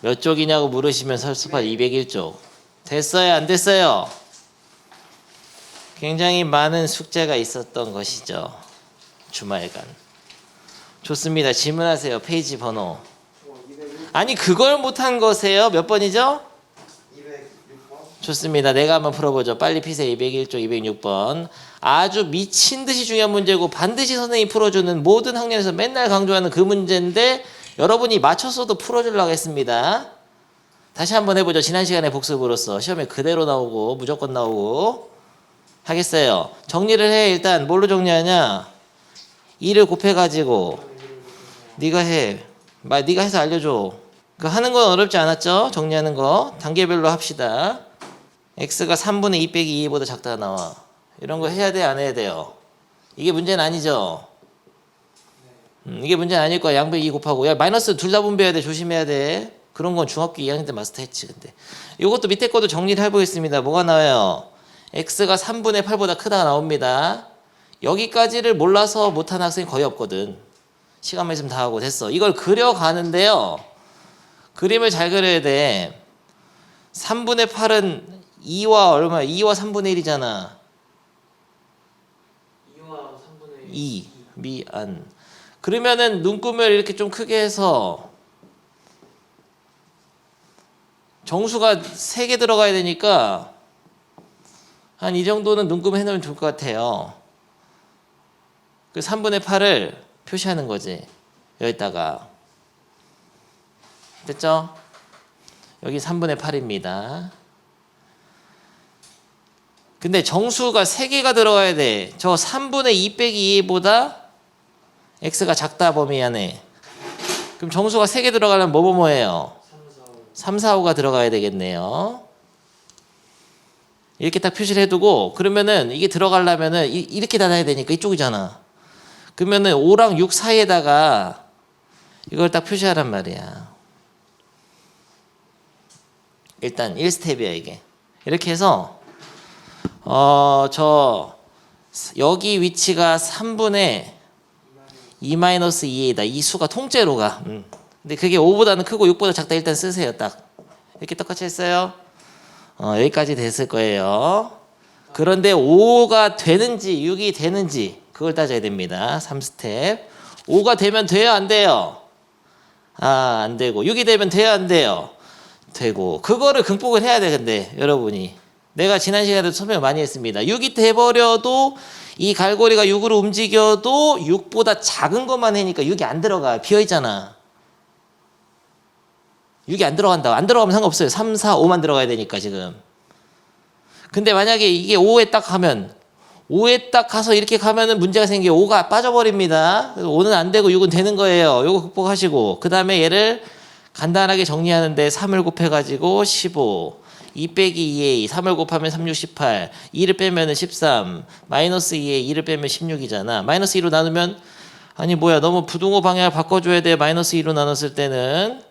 몇 쪽이냐고 물으시면 설수파 201쪽. 됐어요? 안 됐어요? 굉장히 많은 숙제가 있었던 것이죠. 주말간. 좋습니다. 질문하세요. 페이지 번호. 아니 그걸 못한 거세요? 몇 번이죠? 206번. 좋습니다. 내가 한번 풀어보죠. 빨리 피세요. 201쪽 206번. 아주 미친 듯이 중요한 문제고 반드시 선생님이 풀어주는 모든 학년에서 맨날 강조하는 그 문제인데 여러분이 맞췄어도 풀어주려고 했습니다. 다시 한번 해보죠. 지난 시간에 복습으로서 시험에 그대로 나오고 무조건 나오고 하겠어요. 정리를 해. 일단 뭘로 정리하냐? 2를 곱해가지고 네가 해. 네가 해서 알려줘. 그 하는 건 어렵지 않았죠? 정리하는 거 단계별로 합시다. x가 3분의 2 빼기 2보다 작다 나와. 이런 거 해야 돼? 안 해야 돼요? 이게 문제는 아니죠? 이게 문제는 아닐 거야. 양변 2 곱하고. 야 마이너스 둘 다 분배해야 돼. 조심해야 돼. 그런 건 중학교 2학년 때 마스터 했지. 근데 이것도 밑에 것도 정리를 해보겠습니다. 뭐가 나와요? x가 3분의 8보다 크다가 나옵니다. 여기까지를 몰라서 못하는 학생이 거의 없거든. 시간만 있으면 다 하고 됐어. 이걸 그려가는데요. 그림을 잘 그려야 돼. 3분의 8은 2와 얼마야? 2와 3분의 1이잖아. 2와 3분의 2 미안. 그러면은 눈금을 이렇게 좀 크게 해서 정수가 3개 들어가야 되니까 한 이 정도는 눈금 해놓으면 좋을 것 같아요. 그 3분의 8을 표시하는 거지. 여기다가 됐죠? 여기 3분의 8입니다. 근데 정수가 3개가 들어가야 돼. 저 3분의 2 빼기 2보다 x가 작다 범위 안에. 그럼 정수가 3개 들어가려면 뭐예요? 3, 4, 5가 들어가야 되겠네요. 이렇게 딱 표시를 해두고 그러면은 이게 들어가려면은 이렇게 닫아야 되니까 이쪽이잖아. 그러면은 5랑 6 사이에다가 이걸 딱 표시하란 말이야. 일단 1스텝이야 이게. 이렇게 해서 저 여기 위치가 3분의 2-2a다. 이 수가 통째로 가. 근데 그게 5보다는 크고 6보다 작다. 일단 쓰세요. 딱 이렇게 똑같이 했어요. 여기까지 됐을 거예요. 그런데 5가 되는지 6이 되는지 그걸 따져야 됩니다. 3스텝. 5가 되면 돼요? 안 돼요? 안 되고 6이 되면 돼요? 안 돼요? 되고. 그거를 극복을 해야 돼. 근데 여러분이 내가 지난 시간에도 설명 많이 했습니다. 6이 돼버려도 이 갈고리가 6으로 움직여도 6보다 작은 것만 해니까 6이 안 들어가. 비어있잖아. 6이 안 들어간다. 안 들어가면 상관없어요. 3, 4, 5만 들어가야 되니까 지금. 근데 만약에 이게 5에 딱 가면 5에 딱 가서 이렇게 가면은 문제가 생겨요. 5가 빠져버립니다. 그래서 5는 안 되고 6은 되는 거예요. 요거 극복하시고 그 다음에 얘를 간단하게 정리하는데 3을 곱해가지고 15 2 빼기 2a 3을 곱하면 3, 6, 18 2를 빼면 13 마이너스 2a 2를 빼면 16이잖아. 마이너스 2로 나누면 아니 뭐야 너무 부등호 방향을 바꿔줘야 돼. 마이너스 2로 나눴을 때는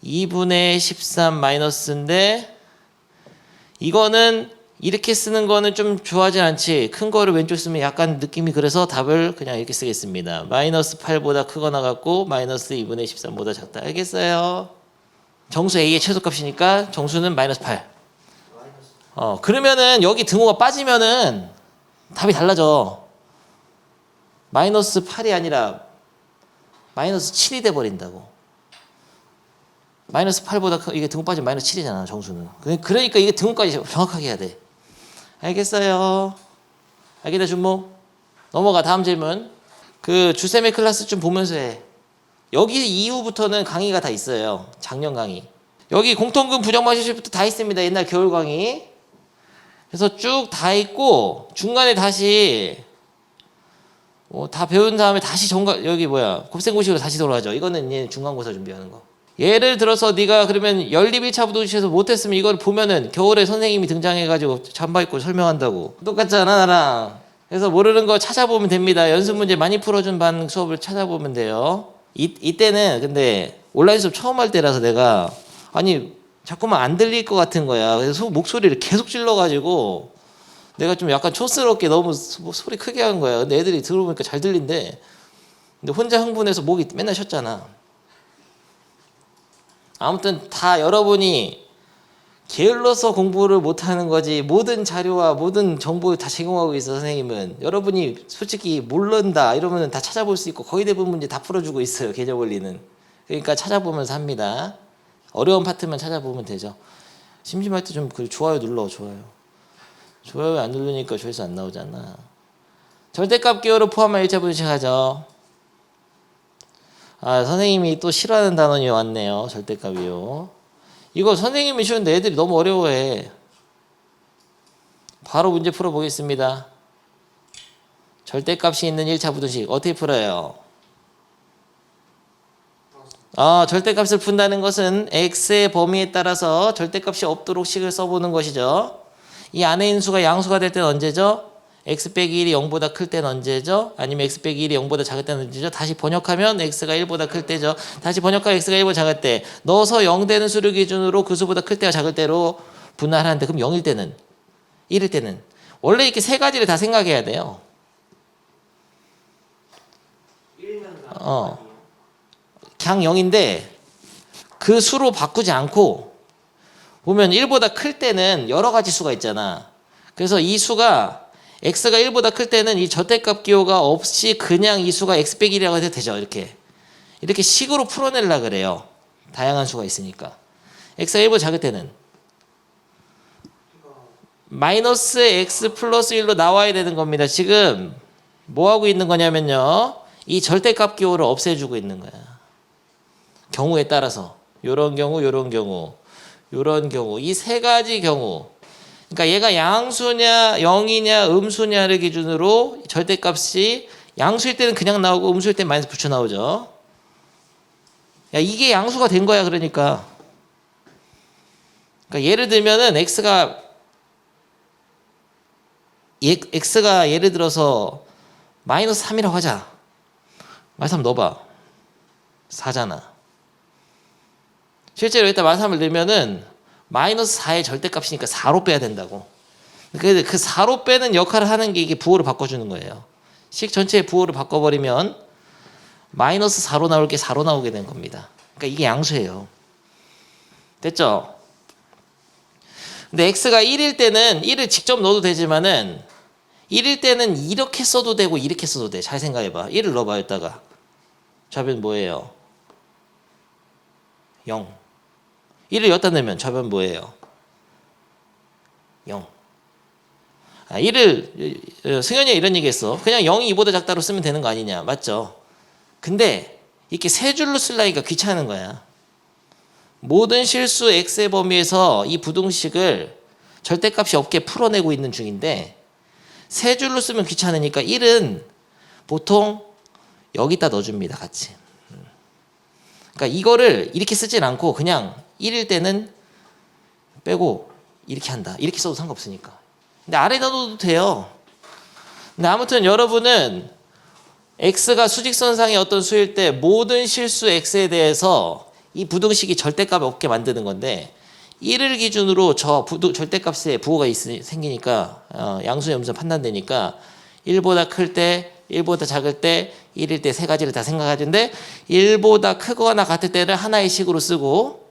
2분의 13 마이너스인데 이거는 이렇게 쓰는 거는 좀 좋아하지 않지. 큰 거를 왼쪽 쓰면 약간 느낌이 그래서 답을 그냥 이렇게 쓰겠습니다. 마이너스 8보다 크거나 같고 마이너스 2분의 13보다 작다. 알겠어요? 정수 A의 최소값이니까 정수는 마이너스 8. 그러면은 여기 등호가 빠지면은 답이 달라져. 마이너스 8이 아니라 마이너스 7이 돼버린다고. 마이너스 8보다 이게 등호 빠지면 마이너스 7이잖아 정수는. 그러니까 이게 등호까지 정확하게 해야 돼. 알겠어요? 알겠다 준모? 넘어가. 다음 질문. 그 주쌤의 클래스 좀 보면서 해. 여기 이후부터는 강의가 다 있어요. 작년 강의. 여기 공통금 부정마실부터 다 있습니다. 옛날 겨울 강의. 그래서 쭉 다 있고 중간에 다시 다 배운 다음에 다시 여기 곱셈공식으로 다시 돌아가죠. 이거는 이제 중간고사 준비하는 거. 예를 들어서 네가 그러면 연립 1차 부동식에서 못했으면 이걸 보면은 겨울에 선생님이 등장해가지고 잠바 입고 설명한다고. 똑같잖아 나랑. 그래서 모르는 거 찾아보면 됩니다. 연습 문제 많이 풀어준 반 수업을 찾아보면 돼요. 이때는 근데 온라인 수업 처음 할 때라서 내가 자꾸만 안 들릴 것 같은 거야. 그래서 목소리를 계속 질러가지고 내가 좀 약간 촌스럽게 너무 소리 크게 한 거야. 근데 애들이 들어보니까 잘 들린대. 근데 혼자 흥분해서 목이 맨날 쉬었잖아. 아무튼 다 여러분이 게을러서 공부를 못하는 거지 모든 자료와 모든 정보를 다 제공하고 있어 선생님은. 여러분이 솔직히 모른다 이러면 다 찾아볼 수 있고 거의 대부분 문제 다 풀어주고 있어요. 계절 원리는. 그러니까 찾아보면서 합니다. 어려운 파트만 찾아보면 되죠. 심심할 때 좀 좋아요 눌러. 좋아요 안 누르니까 조회수 안 나오잖아. 절대값 기호를 포함한 1차 분식하죠. 아 선생님이 또 싫어하는 단원이 왔네요. 절대값이요. 이거 선생님이 쉬운데 애들이 너무 어려워해. 바로 문제 풀어보겠습니다. 절대값이 있는 1차 부등식 어떻게 풀어요? 절대값을 푼다는 것은 x의 범위에 따라서 절대값이 없도록 식을 써보는 것이죠. 이 안에 있는 수가 양수가 될 때는 언제죠? x 빼기 1이 0보다 클 때는 언제죠? 아니면 x 빼기 1이 0보다 작을 때는 언제죠? 다시 번역하면 x가 1보다 클 때죠. 다시 번역하면 x가 1보다 작을 때 넣어서 0 되는 수를 기준으로 그 수보다 클 때와 작을 때로 분할하는데 그럼 0일 때는 1일 때는 원래 이렇게 세 가지를 다 생각해야 돼요. 1면 그냥 0인데 그 수로 바꾸지 않고 보면 1보다 클 때는 여러 가지 수가 있잖아. 그래서 이 수가 x가 1보다 클 때는 이 절대값 기호가 없이 그냥 이 수가 x 빼기 1이라고 해도 되죠. 이렇게 식으로 풀어내려고 그래요. 다양한 수가 있으니까. x가 1보다 작을 때는 마이너스 x 플러스 1로 나와야 되는 겁니다. 지금 뭐 하고 있는 거냐면요. 이 절대값 기호를 없애주고 있는 거야. 경우에 따라서 요런 경우 요런 경우 요런 경우 이 세 가지 경우 그러니까 얘가 양수냐 0이냐 음수냐를 기준으로 절대값이 양수일 때는 그냥 나오고 음수일 때는 마이너스 붙여 나오죠. 야 이게 양수가 된 거야. 그러니까 예를 들면은 x가 예를 들어서 마이너스 3이라고 하자. 마이너스 3 넣어봐. 4잖아. 실제로 여기다 마이너스 3을 넣으면은 마이너스 4의 절대값이니까 4로 빼야 된다고. 그 4로 빼는 역할을 하는 게 이게 부호를 바꿔주는 거예요. 식 전체의 부호를 바꿔버리면 마이너스 4로 나올 게 4로 나오게 된 겁니다. 그러니까 이게 양수예요. 됐죠? 근데 x가 1일 때는 1을 직접 넣어도 되지만은 1일 때는 이렇게 써도 되고 이렇게 써도 돼. 잘 생각해봐. 1을 넣어봐. 여기다가 좌변 뭐예요? 0. 1을 여기다 넣으면 좌변 뭐예요? 0. 1을 승현이가 이런 얘기 했어. 그냥 0이 2보다 작다로 쓰면 되는 거 아니냐. 맞죠? 근데 이렇게 세 줄로 쓰려니까 귀찮은 거야. 모든 실수 x의 범위에서 이 부등식을 절대값이 없게 풀어내고 있는 중인데 세 줄로 쓰면 귀찮으니까 1은 보통 여기다 넣어줍니다. 같이. 그러니까 이거를 이렇게 쓰진 않고 그냥 1일 때는 빼고 이렇게 한다. 이렇게 써도 상관없으니까. 근데 아래다 넣어도 돼요. 근데 아무튼 여러분은 x가 수직선상의 어떤 수일 때 모든 실수 x에 대해서 이 부등식이 절대값 없게 만드는 건데 1을 기준으로 저 절대값에 부호가 생기니까 양수의 음수 판단되니까 1보다 클 때, 1보다 작을 때, 1일 때 세 가지를 다 생각하는데 1보다 크거나 같을 때를 하나의 식으로 쓰고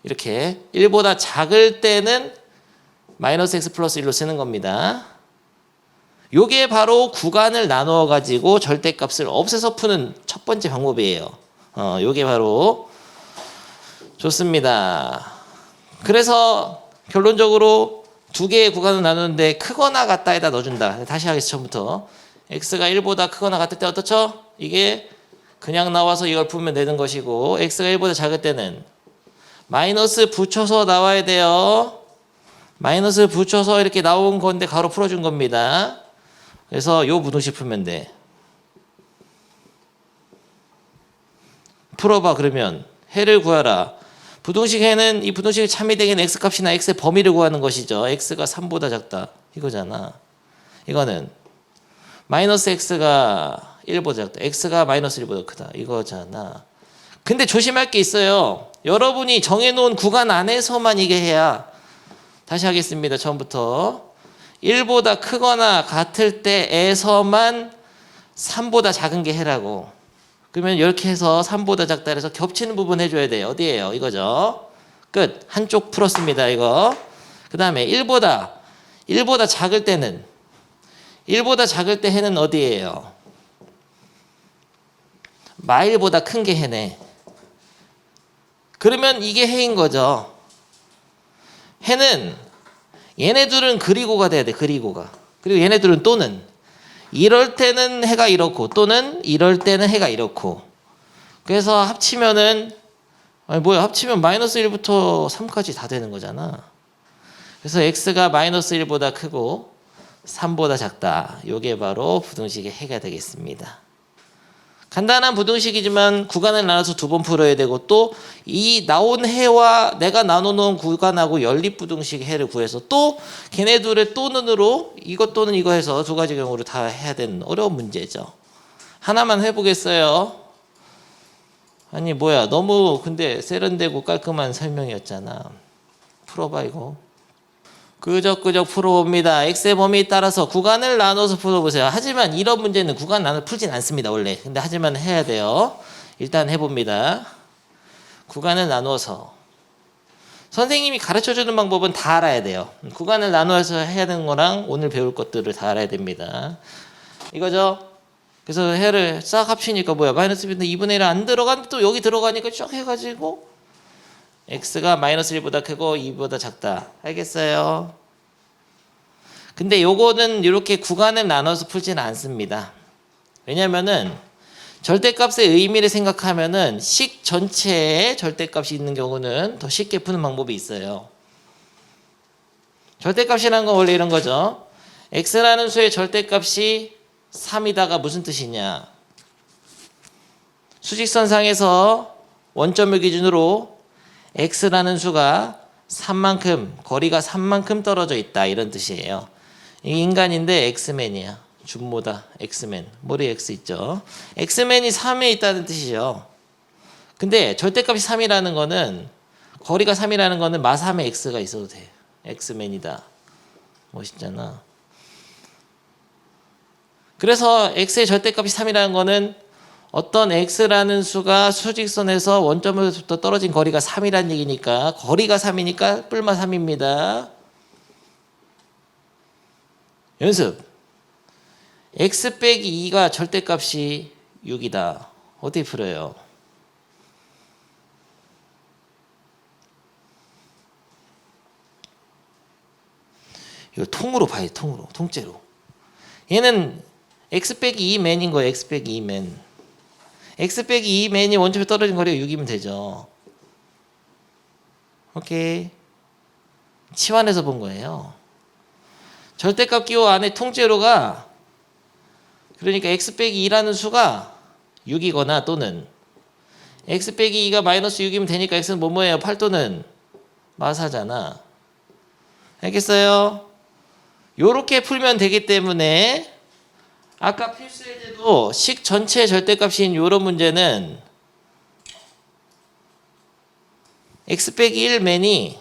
이렇게 1보다 작을 때는 마이너스 x 플러스 1로 쓰는 겁니다. 요게 바로 구간을 나누어 가지고 절대값을 없애서 푸는 첫 번째 방법이에요. 요게 바로 좋습니다. 그래서 결론적으로 두 개의 구간을 나누는데 크거나 같다에다 넣어준다. 다시 하겠습니다. 처음부터. x가 1보다 크거나 같을 때 어떻죠? 이게 그냥 나와서 이걸 풀면 되는 것이고 x가 1보다 작을 때는 마이너스 붙여서 나와야 돼요. 마이너스 붙여서 이렇게 나온 건데 가로 풀어준 겁니다. 그래서 요 부등식 풀면 돼. 풀어봐. 그러면 해를 구하라. 부등식 해는 이 부등식이 참이되긴 x값이나 x의 범위를 구하는 것이죠. x가 3보다 작다. 이거잖아. 이거는 마이너스 x가 1보다 작다. x가 마이너스 1보다 크다. 이거잖아. 근데 조심할 게 있어요. 여러분이 정해놓은 구간 안에서만 이게 해야. 다시 하겠습니다. 처음부터. 1보다 크거나 같을 때에서만 3보다 작은 게 해라고. 그러면 이렇게 해서 3보다 작다 해서 겹치는 부분 해줘야 돼요. 어디예요? 이거죠. 끝. 한쪽 풀었습니다. 이거. 그 다음에 1보다 작을 때는 1보다 작을 때 해는 어디예요? 마일보다 큰 게 해네. 그러면 이게 해인 거죠. 해는 얘네들은 그리고가 돼야 돼. 그리고가. 그리고 얘네들은 또는 이럴 때는 해가 이렇고 또는 이럴 때는 해가 이렇고. 그래서 합치면은 합치면 마이너스 1부터 3까지 다 되는 거잖아. 그래서 x가 마이너스 1보다 크고 3보다 작다. 요게 바로 부등식의 해가 되겠습니다. 간단한 부등식이지만 구간을 나눠서 2번 풀어야 되고 또 이 나온 해와 내가 나눠놓은 구간하고 연립부등식 해를 구해서 또 걔네 둘의 또는으로 이것 또는 이거 해서 2가지 경우로 다 해야 되는 어려운 문제죠. 하나만 해보겠어요. 아니 너무 근데 세련되고 깔끔한 설명이었잖아. 풀어봐 이거. 끄적끄적 풀어봅니다. x의 범위에 따라서 구간을 나눠서 풀어보세요. 하지만 이런 문제는 구간 나눠 풀진 않습니다. 원래. 근데 하지만 해야 돼요. 일단 해봅니다. 구간을 나누어서 선생님이 가르쳐주는 방법은 다 알아야 돼요. 구간을 나누어서 해야 되는 거랑 오늘 배울 것들을 다 알아야 됩니다. 이거죠. 그래서 해를 싹 합치니까 마이너스 2분의 1 안 들어가는데 또 여기 들어가니까 쭉 해가지고 x가 마이너스 1보다 크고 2보다 작다. 알겠어요? 근데 요거는 이렇게 구간을 나눠서 풀지는 않습니다. 왜냐면은 절대값의 의미를 생각하면은 식 전체에 절대값이 있는 경우는 더 쉽게 푸는 방법이 있어요. 절대값이라는 건 원래 이런 거죠. x라는 수의 절대값이 3이다가 무슨 뜻이냐. 수직선상에서 원점을 기준으로 x라는 수가 3만큼 거리가 3만큼 떨어져 있다 이런 뜻이에요. 이 인간인데 엑스맨이야. 준모다 엑스맨. 머리에 x 있죠. 엑스맨이 3에 있다는 뜻이죠. 근데 절대값이 3이라는 거는 거리가 3이라는 거는 마3에 x가 있어도 돼. 엑스맨이다. 멋있잖아. 그래서 x의 절대값이 3이라는 거는 어떤 x라는 수가 수직선에서 원점으로부터 떨어진 거리가 3이라는 얘기니까 거리가 3이니까 뿔마 3입니다. 연습. x 빼기 2가 절대값이 6이다. 어떻게 풀어요? 이거 통으로 봐요. 통째로. 얘는 x 빼기 2맨인 거예요. x 빼기 2맨. x 빼기 2맨이 원점에 떨어진 거리가 6이면 되죠. 오케이. 치환해서 본 거예요. 절대값 기호 안에 통째로가 그러니까 x 빼기 2라는 수가 6이거나 또는 x 빼기 2가 마이너스 6이면 되니까 x는 뭐예요? 8 또는 마사잖아. 알겠어요? 요렇게 풀면 되기 때문에 아까 필수예제도 식 전체 절대값인 요런 문제는 x 빼기 1맨이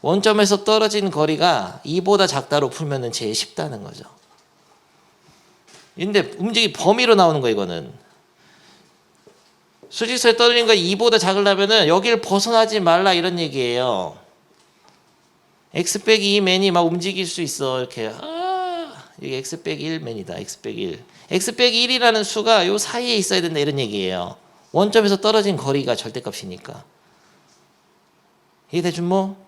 원점에서 떨어진 거리가 2보다 작다로 풀면 제일 쉽다는 거죠. 근데 움직이 범위로 나오는 거 이거는. 수직선에 떨어진 거 2보다 작으려면은 여기를 벗어나지 말라 이런 얘기예요. x 빼기 2맨이 막 움직일 수 있어. 이렇게 이게 x 빼기 1맨이다. x 빼기 1. x 빼기 1이라는 수가 요 사이에 있어야 된다 이런 얘기예요. 원점에서 떨어진 거리가 절대값이니까. 이해되죠 뭐?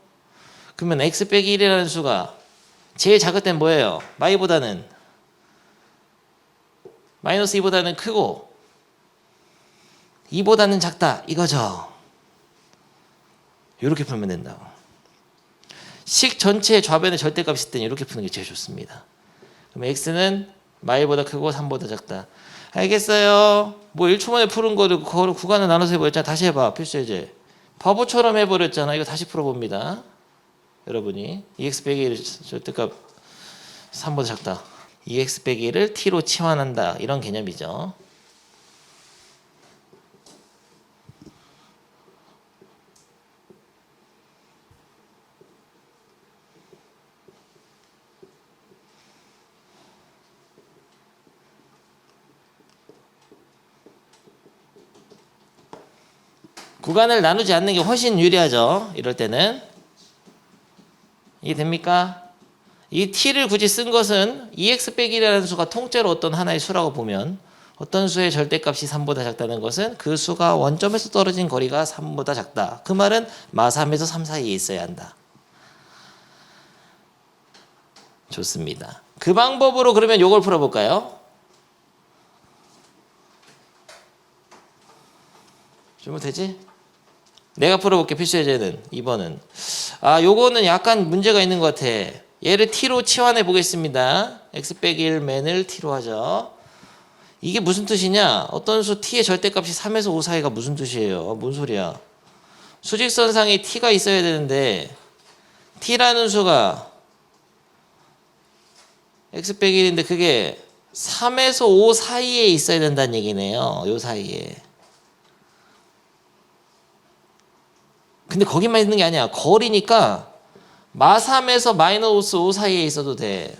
그러면 x 빼기 1이라는 수가 제일 작을 땐 뭐예요? 마이보다는 마이너스 2보다는 크고 2보다는 작다 이거죠. 이렇게 풀면 된다고. 식 전체의 좌변의 절대값이 있을 때는 이렇게 푸는 게 제일 좋습니다. 그럼 x는 마일보다 크고 3보다 작다. 알겠어요? 1초 만에 푸는 거를 구간을 나눠서 해버렸잖아. 다시 해봐. 필수예제. 바보처럼 해버렸잖아. 이거 다시 풀어봅니다. 여러분이 2x 빼기 1 절대값 3보다 작다. 2x 빼기 1을 t로 치환한다. 이런 개념이죠. 구간을 나누지 않는 게 훨씬 유리하죠. 이럴 때는. 이해됩니까? 이 t를 굳이 쓴 것은 2x 빼기 1이라는 수가 통째로 어떤 하나의 수라고 보면 어떤 수의 절대값이 3보다 작다는 것은 그 수가 원점에서 떨어진 거리가 3보다 작다. 그 말은 마3에서 3 사이에 있어야 한다. 좋습니다. 그 방법으로 그러면 요걸 풀어볼까요? 잘못되지? 내가 풀어볼게. 필수 예제는 2번은 요거는 약간 문제가 있는 것 같아. 얘를 t로 치환해 보겠습니다. x 빼기 1 맨을 t로 하죠. 이게 무슨 뜻이냐? 어떤 수 t의 절대값이 3에서 5 사이가 무슨 뜻이에요? 뭔 소리야? 수직선상에 t가 있어야 되는데 t라는 수가 x 빼기 1인데 그게 3에서 5 사이에 있어야 된다는 얘기네요. 요 사이에. 근데 거기만 있는 게 아니야. 거리니까 마3에서 마이너스 5 사이에 있어도 돼.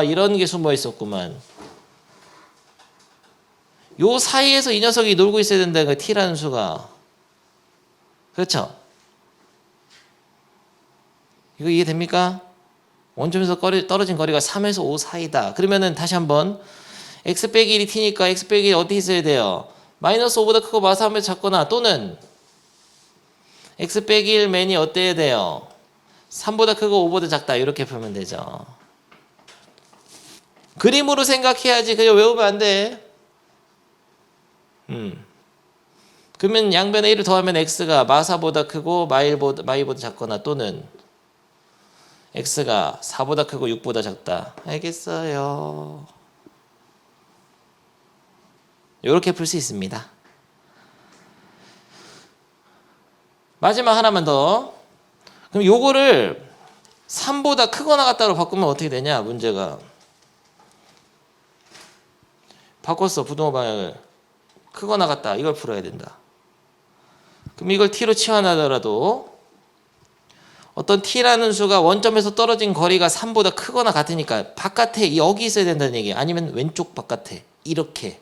이런 게 숨어 있었구만. 요 사이에서 이 녀석이 놀고 있어야 된다. 그 t라는 수가. 그렇죠? 이거 이해됩니까? 원점에서 떨어진 거리가 3에서 5 사이다. 그러면은 다시 한번 x 빼기 1이 t니까 x 빼기 1 어디 있어야 돼요? 마이너스 5보다 크고 마3에서 작거나 또는 x 빼기 1 맨이 어때야 돼요? 3보다 크고 5보다 작다. 이렇게 풀면 되죠. 그림으로 생각해야지. 그냥 외우면 안 돼. 그러면 양변에 1을 더하면 x가 마4보다 크고 마2보다 작거나 또는 x가 4보다 크고 6보다 작다. 알겠어요. 이렇게 풀 수 있습니다. 마지막 하나만 더. 그럼 요거를 3보다 크거나 같다로 바꾸면 어떻게 되냐? 문제가. 바꿨어. 부등호 방향을. 크거나 같다. 이걸 풀어야 된다. 그럼 이걸 t로 치환하더라도 어떤 t라는 수가 원점에서 떨어진 거리가 3보다 크거나 같으니까 바깥에 여기 있어야 된다는 얘기예요. 아니면 왼쪽 바깥에. 이렇게.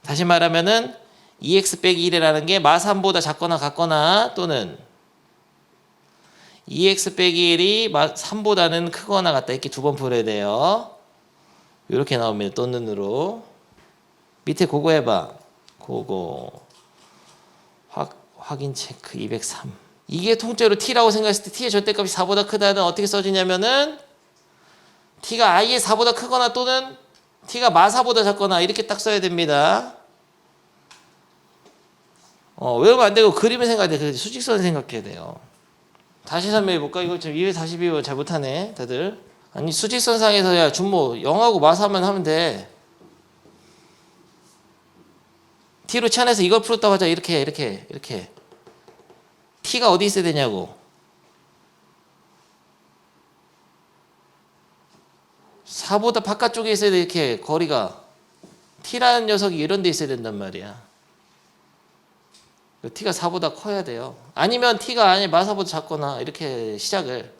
다시 말하면은 2x 빼기 1이라는 게 마3보다 작거나 같거나 또는 2x 빼기 1이 마3보다는 크거나 같다. 이렇게 두 번 풀어야 돼요. 이렇게 나옵니다. 또 눈으로. 밑에 그거 해봐. 그거. 확인 체크 203. 이게 통째로 t라고 생각했을 때 t의 절대값이 4보다 크다는 어떻게 써지냐면은 t가 a의 4보다 크거나 또는 t가 마4보다 작거나 이렇게 딱 써야 됩니다. 외우면 안 되고 그림을 생각해야 돼. 수직선을 생각해야 돼요. 다시 설명해 볼까? 이거 지금 242번 잘 못하네 다들. 아니 수직선상에서 야 준모 0하고 마4만 하면 돼. t로 치환해서 이걸 풀었다고 하자. 이렇게 t가 어디 있어야 되냐고. 4보다 바깥쪽에 있어야 돼. 이렇게 거리가 t라는 녀석이 이런 데 있어야 된단 말이야. t가 4보다 커야 돼요. 아니면 t가 아니 마4보다 작거나 이렇게 시작을.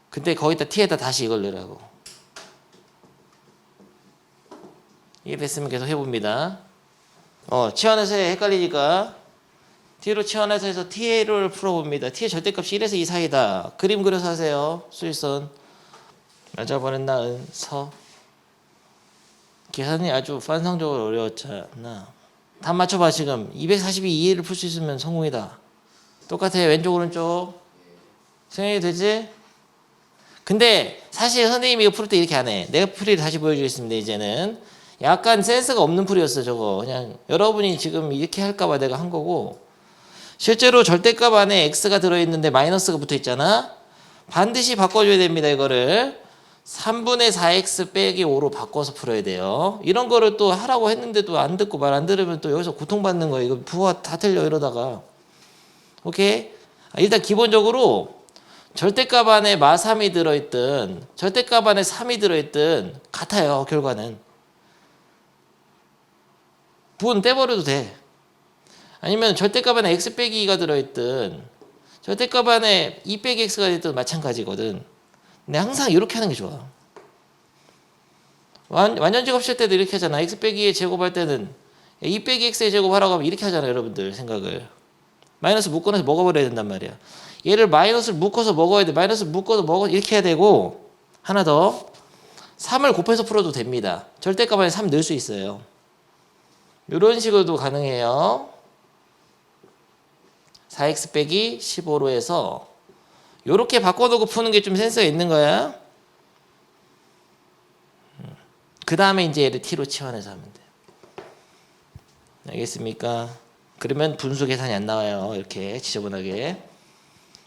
근데 거기다 t에다 다시 이걸 넣으라고. 이해됐으면 계속 해봅니다. 치환해서 헷갈리니까 t로 치환해서 해서 t를 풀어봅니다. t의 절대값이 1에서 2 사이다. 그림 그려서 하세요. 수일선. 맞아버렸나 은서. 계산이 아주 환상적으로 어려웠잖아. 답 맞춰봐. 지금 242를 풀 수 있으면 성공이다. 똑같아. 왼쪽 오른쪽. 생각이 되지? 근데 사실 선생님이 이거 풀 때 이렇게 안 해. 내가 풀이를 다시 보여주겠습니다. 이제는 약간 센스가 없는 풀이였어. 저거 그냥 여러분이 지금 이렇게 할까봐 내가 한 거고, 실제로 절대값 안에 x가 들어있는데 마이너스가 붙어있잖아. 반드시 바꿔줘야 됩니다. 이거를 3분의 4x 빼기 5로 바꿔서 풀어야 돼요. 이런 거를 또 하라고 했는데도 안 듣고 말 안 들으면 또 여기서 고통받는 거예요. 이거 부하 다 틀려 이러다가. 오케이? 일단 기본적으로 절대값 안에 마3이 들어있든 절대값 안에 3이 들어있든 같아요. 결과는. 부호는 떼버려도 돼. 아니면 절대값 안에 x 빼기 2가 들어있든 절대값 안에 2 빼기 x가 있든 마찬가지거든. 근데 항상 이렇게 하는 게 좋아. 완전제곱 칠 때도 이렇게 하잖아. x 빼기 2 제곱할 때는 2 빼기 x의 제곱 하라고 하면 이렇게 하잖아요, 여러분들 생각을. 마이너스 묶어내서 먹어버려야 된단 말이야. 얘를 마이너스를 묶어서 먹어야 돼. 마이너스 묶어서 먹어 이렇게 해야 되고, 하나 더 3을 곱해서 풀어도 됩니다. 절대값 안에 3 넣을 수 있어요. 이런 식으로도 가능해요. 4x 빼기 15로 해서 요렇게 바꿔놓고 푸는 게 좀 센스가 있는 거야. 그 다음에 이제 얘를 t로 치환해서 하면 돼. 알겠습니까? 그러면 분수 계산이 안 나와요. 이렇게 지저분하게.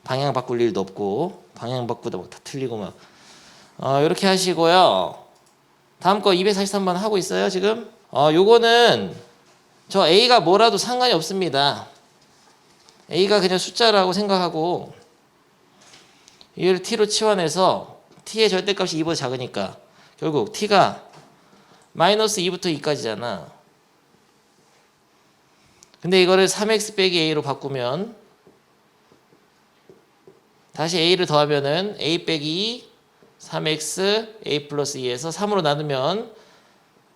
방향 바꿀 일도 없고, 방향 바꾸다 막 다 틀리고 막. 이렇게 하시고요. 다음 거 243번 하고 있어요, 지금? 요거는 저 A가 뭐라도 상관이 없습니다. A가 그냥 숫자라고 생각하고, 얘를 t로 치환해서 t의 절대값이 2보다 작으니까 결국 t가 마이너스 2부터 2까지잖아. 근데 이거를 3x 빼기 a로 바꾸면 다시 a를 더하면은 a 빼기 3x a 플러스 2에서 3으로 나누면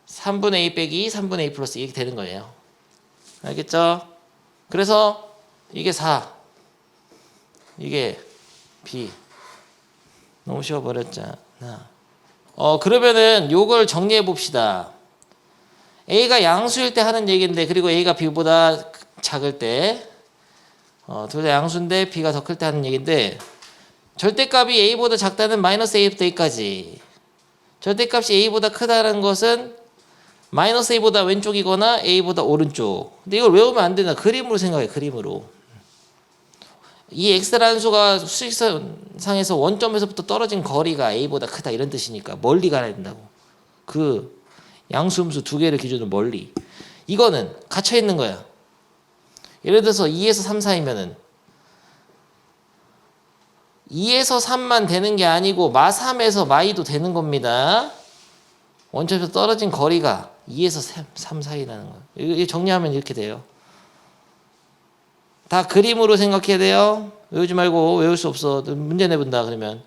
3분의 a 빼기 3분의 a 플러스 2 이렇게 되는 거예요. 알겠죠? 그래서 이게 4, 이게 b. 너무 쉬워버렸잖아. 그러면은 요걸 정리해 봅시다. A가 양수일 때 하는 얘기인데, 그리고 A가 B보다 작을 때, 둘 다 양수인데 B가 더 클 때 하는 얘기인데, 절대값이 A보다 작다는 마이너스 A부터 A까지, 절대값이 A보다 크다는 것은 마이너스 A보다 왼쪽이거나 A보다 오른쪽. 근데 이걸 외우면 안 된다. 그림으로 생각해. 그림으로. 이 x라는 수가 수직선상에서 원점에서부터 떨어진 거리가 A보다 크다 이런 뜻이니까 멀리 가야 된다고. 그 양수음수 두 개를 기준으로 멀리. 이거는 갇혀 있는 거야. 예를 들어서 2에서 3 사이면은 2에서 3만 되는 게 아니고 마3에서 마2도 되는 겁니다. 원점에서 떨어진 거리가 2에서 3 사이라는 거야. 이거 정리하면 이렇게 돼요. 다 그림으로 생각해야 돼요. 외우지 말고. 외울 수 없어. 문제 내본다 그러면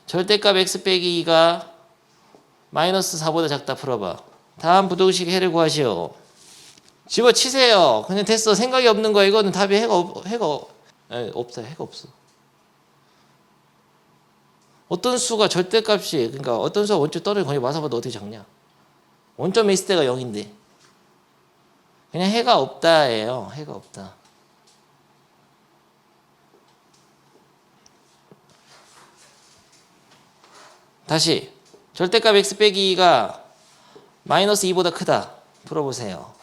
절대값 x 빼기 2가 마이너스 4보다 작다 풀어봐. 다음 부등식 해를 구하시오. 집어치세요. 그냥 됐어. 생각이 없는 거야. 이거는 답이 해가 없어. 해가 없어. 어떤 수가 절대값이, 그러니까 어떤 수가 원점 떨어진 거리 마사보다 어떻게 작냐. 원점에 있을 때가 0인데 그냥 해가 없다예요. 해가 없다. 다시 절대값 x 빼기 2가 마이너스 2보다 크다. 풀어보세요.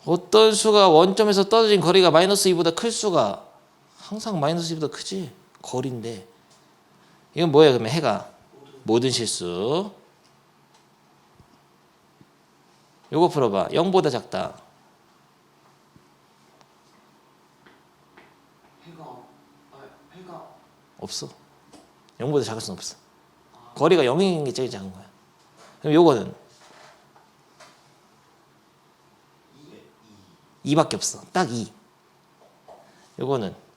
어떤 수가 원점에서 떨어진 거리가 마이너스 2보다 클 수가 항상 마이너스 2보다 크지. 거리인데. 이건 뭐예요? 그러면 해가 모든 실수. 요거 풀어봐. 0보다 작다. 해가 없어. 0보다 작을 수는 없어. 거리가 0인 게 제일 작은 거야. 그럼 요거는 2밖에 없어. 딱 2. 요거는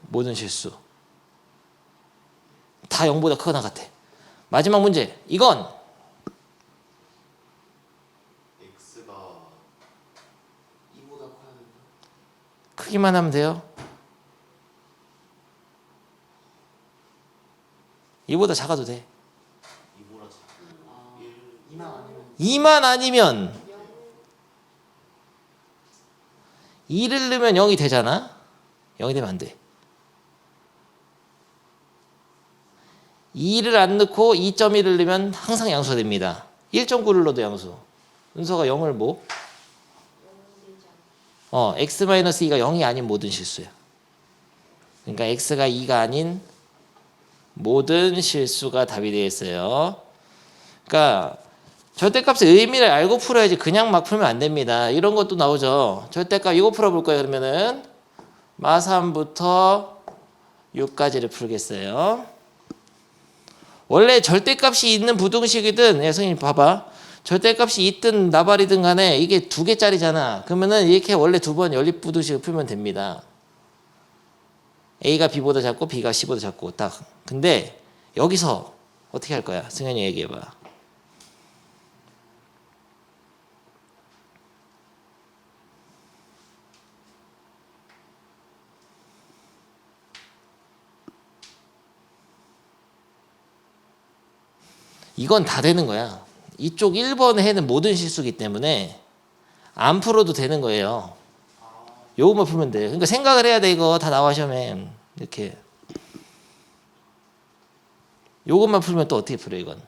모든 실수. 다 0보다 크거나 같아. 마지막 문제. 이건 x가 2보다 커야 된다. 크기만 하면 돼요. 2보다 작아도 돼. 2보다 작고 2만 아니면 2만 아니면 2를 넣으면 0이 되잖아. 0이 되면 안 돼. 2를 안 넣고 2.1을 넣으면 항상 양수가 됩니다. 1.9를 넣어도 양수. 은서가 0을 뭐? x-2가 0이 아닌 모든 실수야. 그러니까 x가 2가 아닌 모든 실수가 답이 되겠어요. 그러니까 절대값의 의미를 알고 풀어야지 그냥 막 풀면 안 됩니다. 이런 것도 나오죠. 절대값 이거 풀어볼 거예요. 그러면은 마3부터 6까지를 풀겠어요. 원래 절대값이 있는 부등식이든, 선생님 봐봐. 절대값이 있든 나발이든 간에 이게 2개짜리잖아. 그러면은 이렇게 원래 2번 연립부등식을 풀면 됩니다. A가 B보다 작고 B가 C보다 작고 딱. 근데 여기서 어떻게 할 거야? 승현이 얘기해봐. 이건 다 되는 거야. 이쪽 1번 해는 모든 실수기 때문에 안 풀어도 되는 거예요. 요것만 풀면 돼. 그러니까 생각을 해야 돼. 이거 다 나와 시험에. 이렇게. 요것만 풀면 또 어떻게 풀어 이건.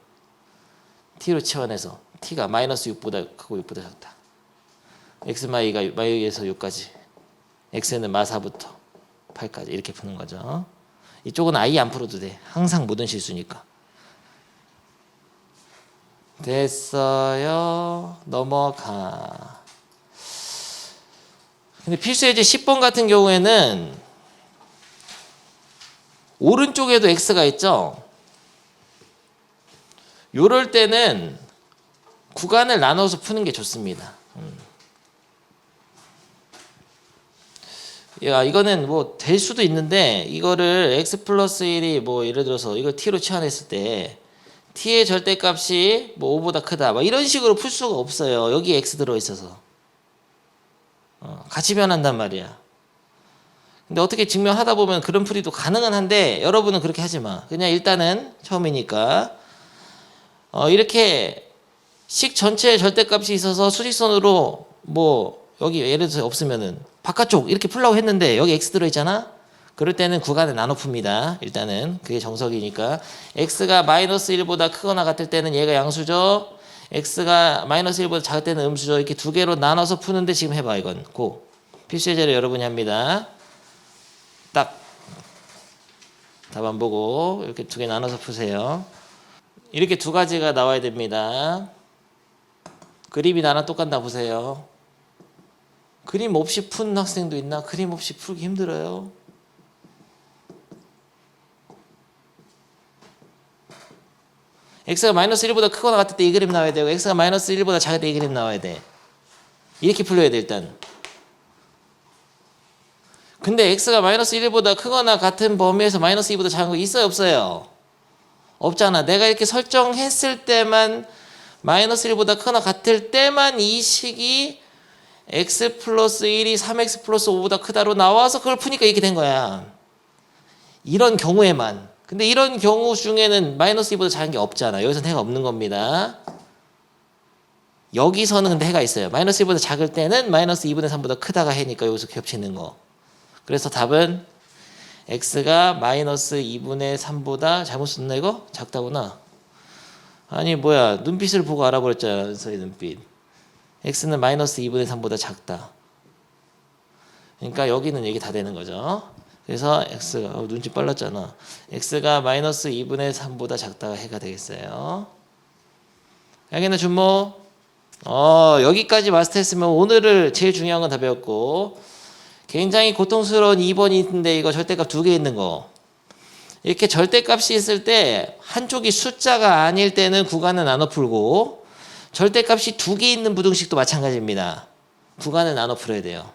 t로 치환해서 t가 마이너스 6보다 크고 6보다 작다. x 마이에서 6까지. x는 마4부터 8까지 이렇게 푸는 거죠. 이쪽은 아예 안 풀어도 돼. 항상 모든 실수니까. 됐어요. 넘어가. 근데 필수 예제 10번 같은 경우에는 오른쪽에도 x가 있죠. 요럴 때는 구간을 나눠서 푸는 게 좋습니다. 야, 이거는 뭐 될 수도 있는데 이거를 x 플러스 1이 뭐 예를 들어서 이걸 t로 치환했을 때 t의 절대값이 뭐 5보다 크다 막 이런 식으로 풀 수가 없어요. 여기 x 들어있어서 같이 변한단 말이야. 근데 어떻게 증명하다 보면 그런 풀이도 가능은 한데 여러분은 그렇게 하지 마. 그냥 일단은 처음이니까 이렇게 식 전체의 절대값이 있어서 수직선으로 뭐 여기 예를 들어서 없으면은 바깥쪽 이렇게 풀라고 했는데 여기 x 들어있잖아. 그럴 때는 구간을 나눠 풉니다. 일단은 그게 정석이니까 x가 마이너스 1보다 크거나 같을 때는 얘가 양수죠. x가 마이너스 1보다 작을 때는 음수죠. 이렇게 두 개로 나눠서 푸는데 지금 해봐 이건. 고 필수 예제를 여러분이 합니다. 딱 답 안 보고 이렇게 두 개 나눠서 푸세요. 이렇게 두 가지가 나와야 됩니다. 그림이 나랑 똑같나 보세요. 그림 없이 푼 학생도 있나? 그림 없이 풀기 힘들어요. x가 마이너스 1보다 크거나 같을 때 이 그림 나와야 되고 x가 마이너스 1보다 작을 때 이 그림 나와야 돼. 이렇게 풀려야 돼 일단. 근데 x가 마이너스 1보다 크거나 같은 범위에서 마이너스 2보다 작은 거 있어요 없어요? 없잖아. 내가 이렇게 설정했을 때만 마이너스 1보다 크거나 같을 때만 이 식이 x 플러스 1이 3x 플러스 5보다 크다로 나와서 그걸 푸니까 이렇게 된 거야. 이런 경우에만. 근데 이런 경우 중에는 마이너스 2보다 작은 게 없잖아. 여기서는 해가 없는 겁니다. 여기서는 근데 해가 있어요. 마이너스 2보다 작을 때는 마이너스 2분의 3보다 크다가 해니까 여기서 겹치는 거. 그래서 답은 x가 마이너스 2분의 3보다 잘못 썼나 이거? 작다구나. 아니 뭐야 눈빛을 보고 알아버렸잖아. 서의 눈빛. x는 마이너스 2분의 3보다 작다. 그러니까 여기는 얘기 다 되는 거죠. 그래서 x가 눈치 빨랐잖아. x가 마이너스 2분의 3보다 작다가 해가 되겠어요. 알겠나 준모? 여기까지 마스터했으면 오늘을 제일 중요한 건 다 배웠고 굉장히 고통스러운 2번이 있는데 이거 절대값 두 개 있는 거. 이렇게 절대값이 있을 때 한쪽이 숫자가 아닐 때는 구간을 나눠 풀고 절대값이 두 개 있는 부등식도 마찬가지입니다. 구간을 나눠 풀어야 돼요.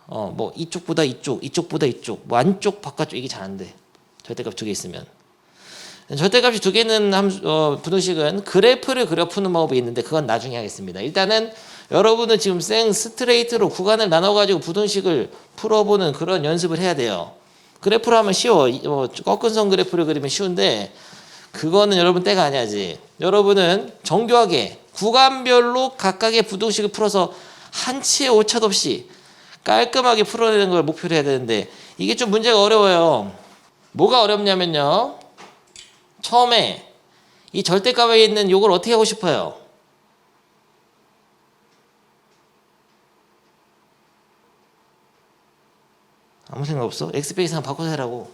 뭐 이쪽보다 이쪽, 이쪽보다 이쪽, 뭐 안쪽, 바깥쪽 이게 잘 안 돼. 절대값 두 개 있으면. 절대값이 두 개 있는 부등식은 그래프를 그려 푸는 방법이 있는데 그건 나중에 하겠습니다. 일단은 여러분은 지금 생 스트레이트로 구간을 나눠가지고 부등식을 풀어보는 그런 연습을 해야 돼요. 그래프로 하면 쉬워. 꺾은 선 그래프를 그리면 쉬운데 그거는 여러분 때가 아니야지. 여러분은 정교하게 구간별로 각각의 부등식을 풀어서 한치의 오차도 없이 깔끔하게 풀어내는 걸 목표로 해야 되는데 이게 좀 문제가 어려워요. 뭐가 어렵냐면요. 처음에 이 절대값에 있는 요걸 어떻게 하고 싶어요? 아무 생각 없어? x베이스랑 바꿔서 해라고.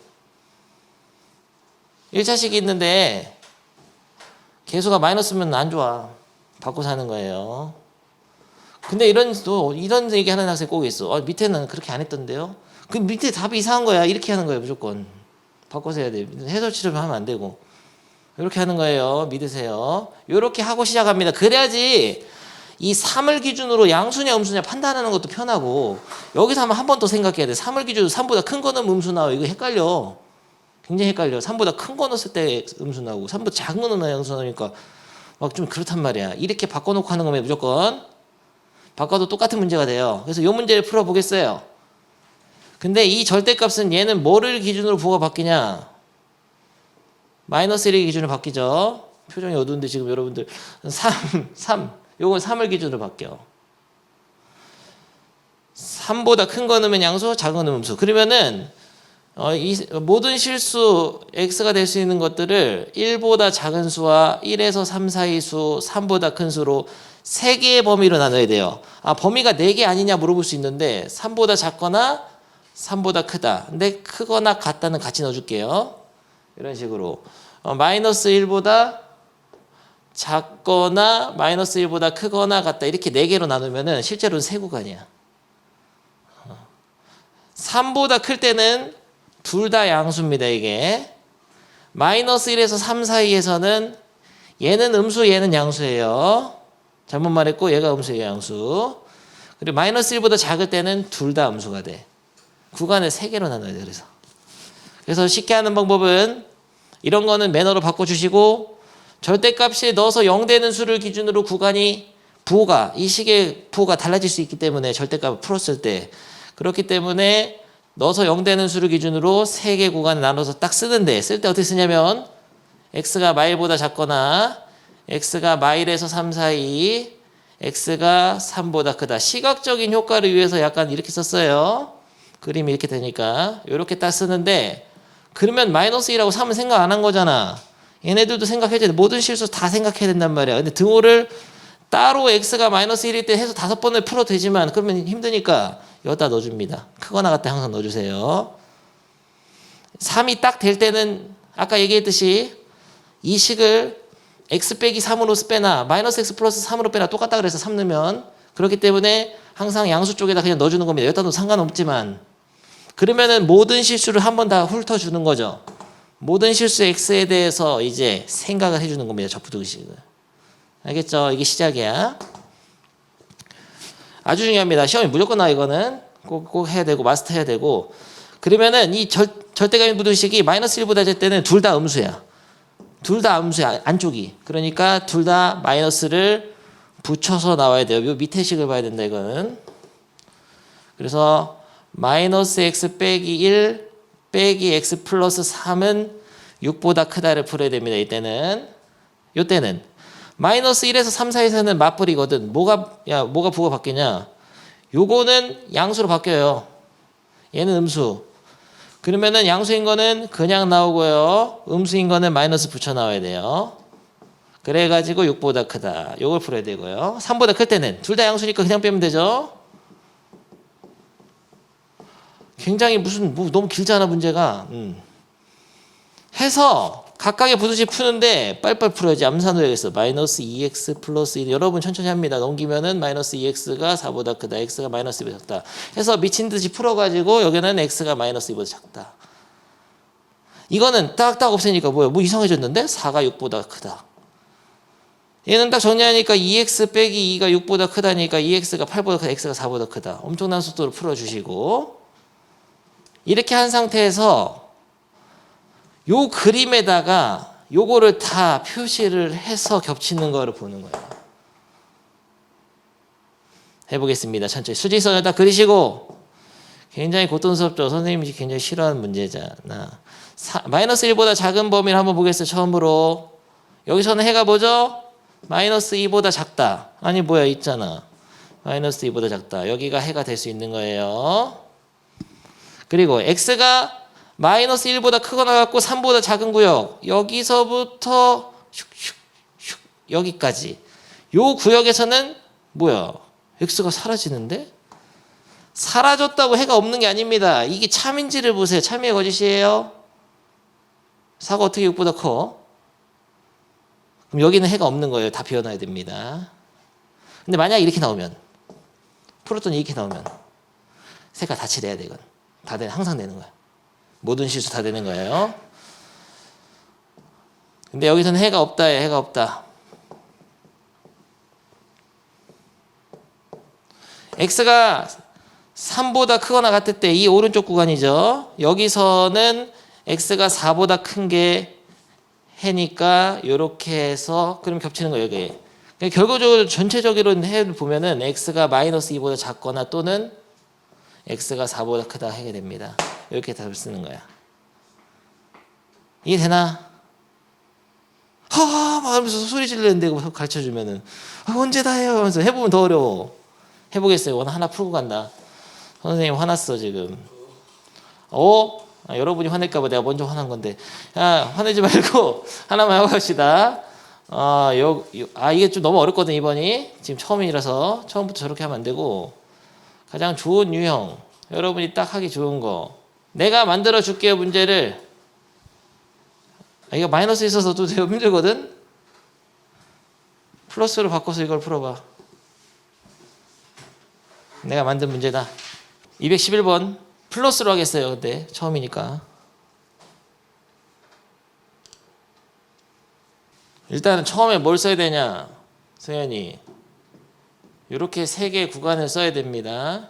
1차식이 있는데 개수가 마이너스면 안 좋아. 바꿔서 하는 거예요. 근데 이런 얘기 하는 학생 꼭 있어. 밑에는 그렇게 안 했던데요? 그 밑에 답이 이상한 거야. 이렇게 하는 거예요 무조건. 바꿔서 해야 돼. 해설 치료를 하면 안 되고. 이렇게 하는 거예요. 믿으세요. 이렇게 하고 시작합니다. 그래야지 이 3을 기준으로 양수냐 음수냐 판단하는 것도 편하고 여기서 한번 더 생각해야 돼. 3을 기준으로 3보다 큰 거는 음수 나와. 이거 헷갈려. 굉장히 헷갈려. 3보다 큰 거 넣었을 때 음수 나오고 3보다 작은 거 넣는 양수 나오니까 막 좀 그렇단 말이야. 이렇게 바꿔놓고 하는 거면 무조건 바꿔도 똑같은 문제가 돼요. 그래서 이 문제를 풀어보겠어요. 근데 이 절대값은 얘는 뭐를 기준으로 부호가 바뀌냐? 마이너스 1의 기준으로 바뀌죠. 표정이 어두운데 지금 여러분들 3 요건 3을 기준으로 바뀌어. 3보다 큰 거 넣으면 양수, 작은 거 넣으면 음수. 그러면은 이 모든 실수 x가 될 수 있는 것들을 1보다 작은 수와 1에서 3 사이 수, 3보다 큰 수로 3개의 범위로 나눠야 돼요. 범위가 4개 아니냐 물어볼 수 있는데 3보다 작거나 3보다 크다. 근데 크거나 같다는 같이 넣어줄게요. 이런 식으로 마이너스 1보다 작거나 마이너스 1보다 크거나 같다. 이렇게 4개로 나누면은 실제로는 세 구간이야. 3보다 클 때는 둘 다 양수입니다. 이게 마이너스 1에서 3 사이에서는 얘는 음수 얘는 양수예요. 잘못 말했고 얘가 음수 얘가 양수. 그리고 마이너스 1보다 작을 때는 둘 다 음수가 돼. 구간을 3개로 나눠야 돼. 그래서 쉽게 하는 방법은 이런 거는 매너로 바꿔주시고 절대값에 넣어서 0 되는 수를 기준으로 구간이 부호가 이 식의 부호가 달라질 수 있기 때문에 절대값을 풀었을 때 그렇기 때문에 넣어서 0 되는 수를 기준으로 3개 구간을 나눠서 딱 쓰는데 쓸 때 어떻게 쓰냐면 x가 마일보다 작거나 x가 마일에서 3 사이 x가 3보다 크다. 시각적인 효과를 위해서 약간 이렇게 썼어요. 그림이 이렇게 되니까 이렇게 딱 쓰는데 그러면 마이너스 2라고 3은 생각 안 한 거잖아. 얘네들도 생각해야 돼. 모든 실수 다 생각해야 된단 말이야. 근데 등호를 따로 x가 마이너스 1일 때 해서 5번을 풀어도 되지만 그러면 힘드니까 여기다 넣어줍니다. 크거나 같다 항상 넣어주세요. 3이 딱 될 때는 아까 얘기했듯이 이 식을 x 빼기 3으로 빼나 마이너스 x 플러스 3으로 빼나 똑같다 그래서 3 넣으면 그렇기 때문에 항상 양수 쪽에다 그냥 넣어주는 겁니다. 여기다 넣어도 상관없지만 그러면은 모든 실수를 한 번 다 훑어주는 거죠. 모든 실수 x에 대해서 이제 생각을 해주는 겁니다. 적부등식을. 알겠죠? 이게 시작이야. 아주 중요합니다. 시험이 무조건 나와 이거는. 꼭 해야 되고 마스터 해야 되고. 그러면은 이 절대감인 부등식이 마이너스 1보다 될 때는 둘 다 음수야. 둘 다 음수야. 안쪽이. 그러니까 둘 다 마이너스를 붙여서 나와야 돼요. 요 밑에 식을 봐야 된다 이거는. 그래서 마이너스 x 빼기 1 빼기 x 플러스 3은 6보다 크다를 풀어야 됩니다. 이때는. 요때는 마이너스 1에서 3 사이에서는 맞불이거든. 뭐가 부호가 바뀌냐? 요거는 양수로 바뀌어요. 얘는 음수. 그러면은 양수인 거는 그냥 나오고요. 음수인 거는 마이너스 붙여 나와야 돼요. 그래가지고 6보다 크다. 요걸 풀어야 되고요. 3보다 클 때는 둘 다 양수니까 그냥 빼면 되죠. 굉장히 너무 길잖아 문제가. 해서 각각의 부등식 푸는데 빨리빨리 풀어야지. 암산해야겠어. 마이너스 2x 플러스 1 여러분 천천히 합니다. 넘기면은 마이너스 2x가 4보다 크다. x가 마이너스 2보다 작다. 해서 미친 듯이 풀어가지고 여기는 x가 마이너스 2보다 작다. 이거는 딱딱 없애니까 뭐야? 뭐 이상해졌는데? 4가 6보다 크다. 얘는 딱 정리하니까 2x 빼기 2가 6보다 크다니까 2x가 8보다 크다. x가 4보다 크다. 엄청난 속도로 풀어주시고 이렇게 한 상태에서 요 그림에다가 요거를 다 표시를 해서 겹치는 거를 보는 거예요. 해보겠습니다. 천천히 수직선을 딱 그리시고 굉장히 고통스럽죠. 선생님이 굉장히 싫어하는 문제잖아. 마이너스 1보다 작은 범위를 한번 보겠어요. 처음으로. 여기서는 해가 뭐죠? 마이너스 2보다 작다. 아니 뭐야 있잖아. 마이너스 2보다 작다. 여기가 해가 될 수 있는 거예요. 그리고 x가 마이너스 1보다 크거나 같고 3보다 작은 구역. 여기서부터 슉슉슉 여기까지. 요 구역에서는 뭐야? x가 사라지는데? 사라졌다고 해가 없는 게 아닙니다. 이게 참인지를 보세요. 참이에요 거짓이에요? 4가 어떻게 6보다 커? 그럼 여기는 해가 없는 거예요. 다 비워놔야 됩니다. 근데 만약 이렇게 나오면 풀었더니 이렇게 나오면 색깔 다 칠해야 돼 이건. 항상 되는 거야. 모든 실수 다 되는 거예요. 근데 여기서는 해가 없다. 해가 없다. x가 3보다 크거나 같을 때 이 오른쪽 구간이죠. 여기서는 x가 4보다 큰 게 해니까 요렇게 해서 그럼 겹치는 거예요, 이게. 그러니까 결과적으로 전체적으로 해 보면은 x가 마이너스 2보다 작거나 또는 x가 4보다 크다 하게 됩니다. 이렇게 답을 쓰는 거야. 이해 되나? 막 하면서 소리 지르는데 가르쳐 주면은 언제 다 해요 하면서 해보면 더 어려워. 해보겠어요. 오늘 하나 풀고 간다. 선생님 화났어 지금. 여러분이 화낼까봐 내가 먼저 화난 건데. 야, 화내지 말고 하나만 하고 갑시다. 이게 좀 너무 어렵거든 이번이. 지금 처음이라서 처음부터 저렇게 하면 안 되고 가장 좋은 유형 여러분이 딱 하기 좋은 거 내가 만들어 줄게요 문제를. 이거 마이너스 있어서도 되게 힘들거든. 플러스로 바꿔서 이걸 풀어봐. 내가 만든 문제다. 211번 플러스로 하겠어요. 근데 처음이니까. 일단은 처음에 뭘 써야 되냐 서현이. 이렇게 3개 구간을 써야 됩니다.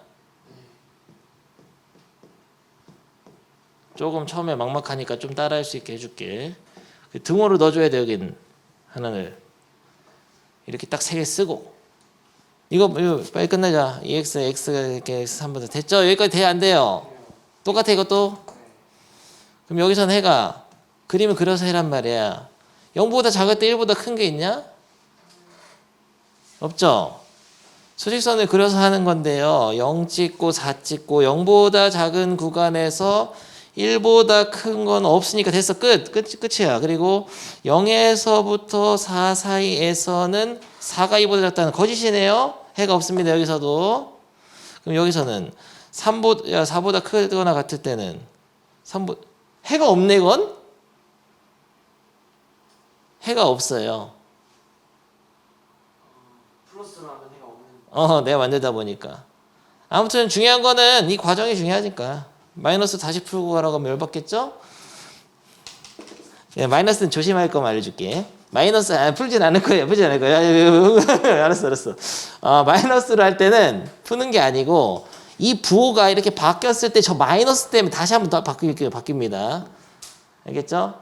조금 처음에 막막하니까 좀 따라할 수 있게 해줄게. 등호를 넣어줘야 돼. 여긴 하나를 이렇게 딱 3개 쓰고 이거 빨리 끝내자. EX, X가 이렇게 3보다 됐죠? 여기까지 돼야 안 돼요? 똑같아 이것도? 그럼 여기서는 해가 그림을 그려서 해란 말이야. 0보다 작을 때 1보다 큰 게 있냐? 없죠? 수직선을 그려서 하는 건데요. 0 찍고 4 찍고 0보다 작은 구간에서 1보다 큰 건 없으니까 됐어. 끝이야. 그리고 0에서부터 4 사이에서는 4가 2보다 작다는 거짓이네요. 해가 없습니다. 여기서도. 그럼 여기서는 4보다 크거나 같을 때는 해가 없네 이건? 해가 없어요. 플러스로 하면 해가 없는. 내가 만들다 보니까. 아무튼 중요한 거는 이 과정이 중요하니까. 마이너스 다시 풀고 가라고 하면 열받겠죠? 마이너스는 조심할 거만 알려줄게. 마이너스 풀진 않을 거예요. 알았어. 마이너스를 할 때는 푸는 게 아니고 이 부호가 이렇게 바뀌었을 때 저 마이너스 때문에 다시 한번 더 바뀝니다. 알겠죠?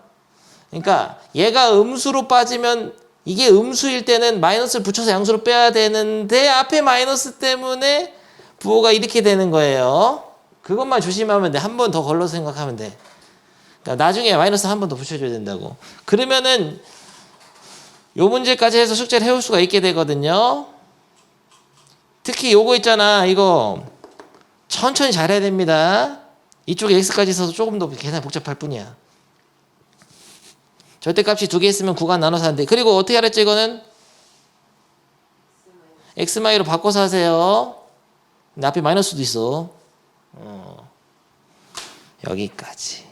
그러니까 얘가 음수로 빠지면 이게 음수일 때는 마이너스를 붙여서 양수로 빼야 되는데 앞에 마이너스 때문에 부호가 이렇게 되는 거예요. 그것만 조심하면 돼. 한 번 더 걸러서 생각하면 돼. 그러니까 나중에 마이너스 한 번 더 붙여줘야 된다고. 그러면은 요 문제까지 해서 숙제를 해올 수가 있게 되거든요. 특히 요거 있잖아. 이거 천천히 잘해야 됩니다. 이쪽에 x까지 있어서 조금 더 계산이 복잡할 뿐이야. 절대값이 2개 있으면 구간 나눠서 하는데 그리고 어떻게 하랬지 이거는? x마이로 바꿔서 하세요. 근데 앞에 마이너스도 있어. 여기까지.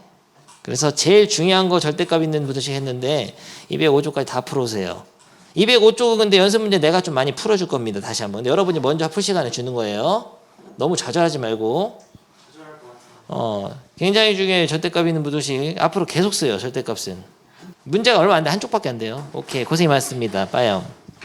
그래서 제일 중요한 거 절대값 있는 부등식 했는데 205쪽까지 다 풀어오세요. 205쪽은 근데 연습 문제 내가 좀 많이 풀어줄 겁니다. 다시 한번. 근데 여러분이 먼저 풀 시간을 주는 거예요. 너무 좌절하지 말고. 조절할 것 같아요. 굉장히 중요해요. 절대값 있는 부등식. 앞으로 계속 써요. 절대값은. 문제가 얼마 안 돼. 한쪽밖에 안 돼요. 오케이. 고생이 많습니다. 빠염.